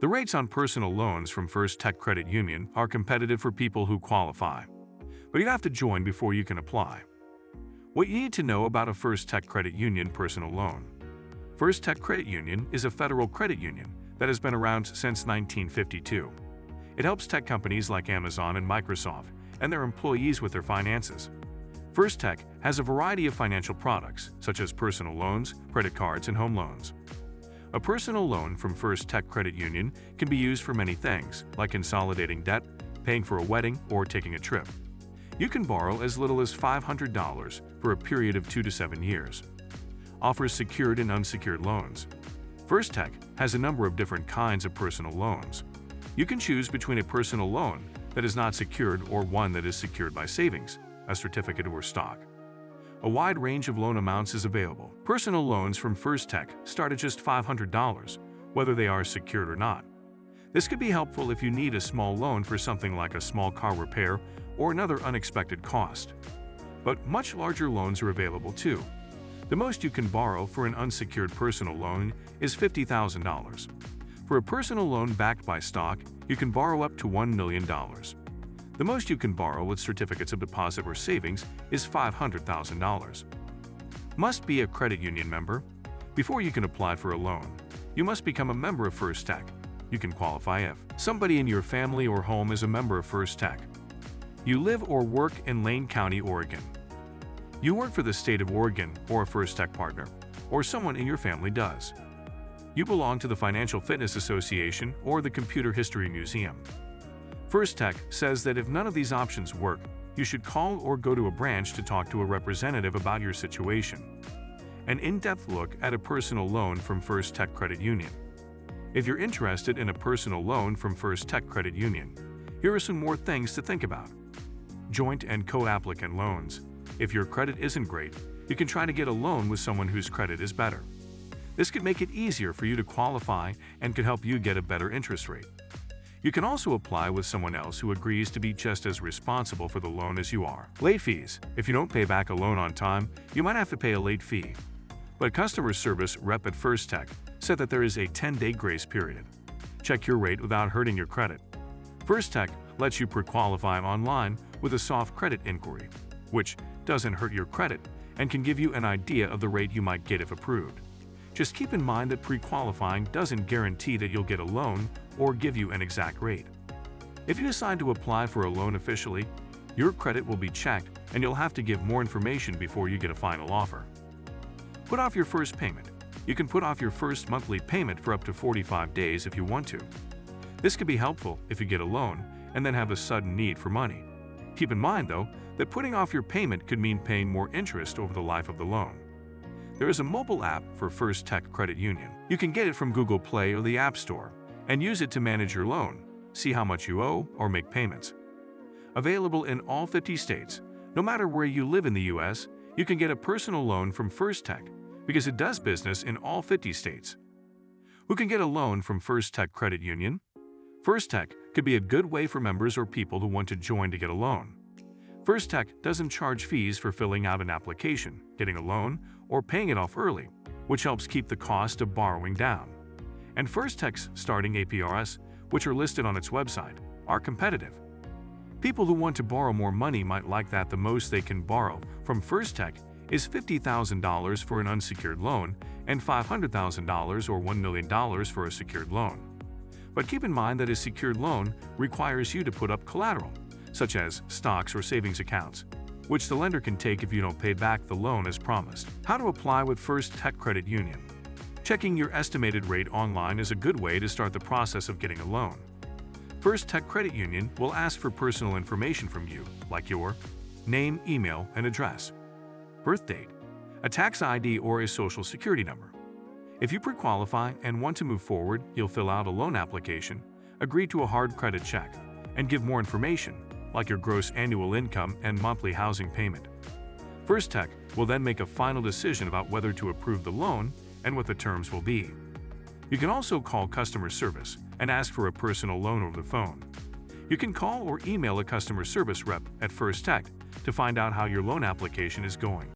The rates on personal loans from First Tech Credit Union are competitive for people who qualify, but you have to join before you can apply. What you need to know about a First Tech Credit Union personal loan. First Tech Credit Union is a federal credit union that has been around since 1952. It helps tech companies like Amazon and Microsoft and their employees with their finances. First Tech has a variety of financial products, such as personal loans, credit cards, and home loans. A personal loan from First Tech Credit Union can be used for many things, like consolidating debt, paying for a wedding, or taking a trip. You can borrow as little as $500 for a period of 2 to 7 years. Offers secured and unsecured loans. First Tech has a number of different kinds of personal loans. You can choose between a personal loan that is not secured or one that is secured by savings, a certificate, or stock. A wide range of loan amounts is available. Personal loans from First Tech start at just $500, whether they are secured or not. This could be helpful if you need a small loan for something like a small car repair or another unexpected cost. But much larger loans are available too. The most you can borrow for an unsecured personal loan is $50,000. For a personal loan backed by stock, you can borrow up to $1 million. The most you can borrow with certificates of deposit or savings is $500,000. Must be a credit union member. Before you can apply for a loan, you must become a member of First Tech. You can qualify if somebody in your family or home is a member of First Tech. You live or work in Lane County, Oregon. You work for the state of Oregon or a First Tech partner, or someone in your family does. You belong to the Financial Fitness Association or the Computer History Museum. First Tech says that if none of these options work, you should call or go to a branch to talk to a representative about your situation. An in-depth look at a personal loan from First Tech Credit Union. If you're interested in a personal loan from First Tech Credit Union, here are some more things to think about. Joint and co-applicant loans. If your credit isn't great, you can try to get a loan with someone whose credit is better. This could make it easier for you to qualify and could help you get a better interest rate. You can also apply with someone else who agrees to be just as responsible for the loan as you are. Late fees. If you don't pay back a loan on time, you might have to pay a late fee. But customer service rep at First Tech said that there is a 10-day grace period. Check your rate without hurting your credit. First Tech lets you pre-qualify online with a soft credit inquiry, which doesn't hurt your credit and can give you an idea of the rate you might get if approved. Just keep in mind that pre-qualifying doesn't guarantee that you'll get a loan or give you an exact rate. If you decide to apply for a loan officially, your credit will be checked and you'll have to give more information before you get a final offer. Put off your first payment. You can put off your first monthly payment for up to 45 days if you want to. This can be helpful if you get a loan and then have a sudden need for money. Keep in mind, though, that putting off your payment could mean paying more interest over the life of the loan. There is a mobile app for First Tech Credit Union. You can get it from Google Play or the App Store and use it to manage your loan, see how much you owe, or make payments. Available in all 50 states, no matter where you live in the U.S., you can get a personal loan from First Tech because it does business in all 50 states. Who can get a loan from First Tech Credit Union? First Tech could be a good way for members or people who want to join to get a loan. First Tech doesn't charge fees for filling out an application, getting a loan, or paying it off early, which helps keep the cost of borrowing down. And First Tech's starting APRs, which are listed on its website, are competitive. People who want to borrow more money might like that the most they can borrow from First Tech is $50,000 for an unsecured loan and $500,000 or $1 million for a secured loan. But keep in mind that a secured loan requires you to put up collateral, such as stocks or savings accounts, which the lender can take if you don't pay back the loan as promised. How to apply with First Tech Credit Union. Checking your estimated rate online is a good way to start the process of getting a loan. First Tech Credit Union will ask for personal information from you, like your name, email, and address, birth date, a tax ID, or a social security number. If you pre-qualify and want to move forward, you'll fill out a loan application, agree to a hard credit check, and give more information, like your gross annual income and monthly housing payment. First Tech will then make a final decision about whether to approve the loan and what the terms will be. You can also call customer service and ask for a personal loan over the phone. You can call or email a customer service rep at First Tech to find out how your loan application is going.